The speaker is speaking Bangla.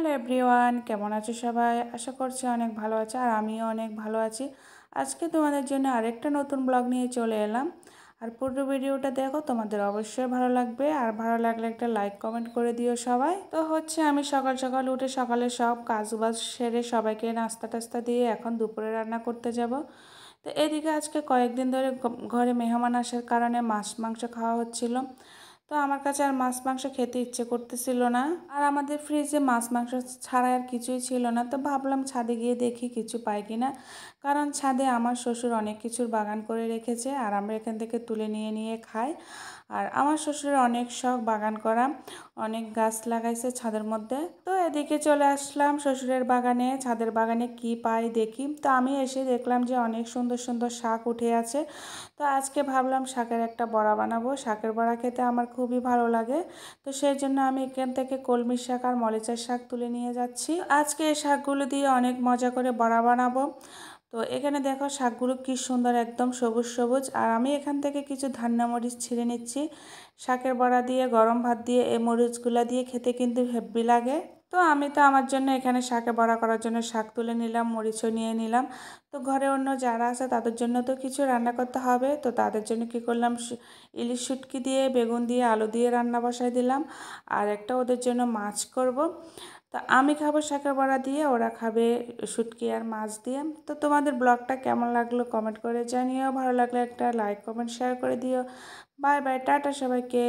হ্যালো এভরিওয়ান, কেমন আছো সবাই? আশা করছি অনেক ভালো আছে আর আমিও অনেক ভালো আছি। আজকে তোমাদের জন্য আরেকটা নতুন ব্লগ নিয়ে চলে এলাম। আর পুরো ভিডিওটা দেখো, তোমাদের অবশ্যই ভালো লাগবে। আর ভালো লাগলে একটা লাইক কমেন্ট করে দিও সবাই। তো আমি সকাল সকাল উঠে সকালে সব কাজবাজ সেরে সবাইকে নাস্তা টাস্তা দিয়ে এখন দুপুরে রান্না করতে যাব। তো এদিকে আজকে কয়েকদিন ধরে ঘরে মেহমান আসার কারণে মাছ মাংস খাওয়া হচ্ছিল। তো আমার কাছে আর মাছ মাংস খেতে ইচ্ছে করতেছিল না। আর আমাদের ফ্রিজে মাছ মাংস ছাড়া আর কিছুই ছিল না। তো ভাবলাম ছাদে গিয়ে দেখি কিছু পাই কিনা, কারণ ছাদে আমার শ্বশুর অনেক কিছুর বাগান করে রেখেছে আর আমরা এখান থেকে তুলে নিয়ে নিয়ে খাই। আর আমার শ্বশুরের অনেক শখ বাগান করা, অনেক গাছ লাগাইছে ছাদের মধ্যে। তো এদিকে চলে আসলাম শ্বশুরের বাগানে। ছাদের বাগানে কি পাই দেখি। তো আমি এসে দেখলাম যে অনেক সুন্দর সুন্দর শাক উঠে আছে। তো আজকে ভাবলাম শাকের একটা বড়া বানাবো। শাকের বড়া খেতে আমার খুবই ভালো লাগে। তো সেই জন্য আমি এখান থেকে কলমি শাক আর মরিচের শাক তুলে নিয়ে যাচ্ছি। আজকে এই শাকগুলো দিয়ে অনেক মজা করে বড়া বানাবো। তো এখানে দেখো শাকগুলো কি সুন্দর, একদম সবুজ সবুজ। আর আমি এখান থেকে কিছু ধান্না মরিচ ছিঁড়ে নিচ্ছি। শাকের বড়া দিয়ে গরম ভাত দিয়ে এই মরিচগুলা দিয়ে খেতে কিন্তু হেব্বি লাগে। তো আমি তো আমার জন্য এখানে শাকে বড়া করার জন্য শাক তুলে নিলাম, মরিচও নিয়ে নিলাম। তো ঘরে অন্য যারা আছে তাদের জন্য তো কিছু রান্না করতে হবে। তো তাদের জন্য কি করলাম, ইলিশ শুটকি দিয়ে বেগুন দিয়ে আলু দিয়ে রান্না বসাই দিলাম। আর একটা ওদের জন্য মাছ করব। তো আমি খাবো শাকের বড়া দিয়ে, ওরা খাবে শুটকি আর মাছ দিয়ে। তো তোমাদের ব্লগটা কেমন লাগলো কমেন্ট করে জানিও। ভালো লাগলে একটা লাইক কমেন্ট শেয়ার করে দিও। বাই বাই, টাটা সবাইকে।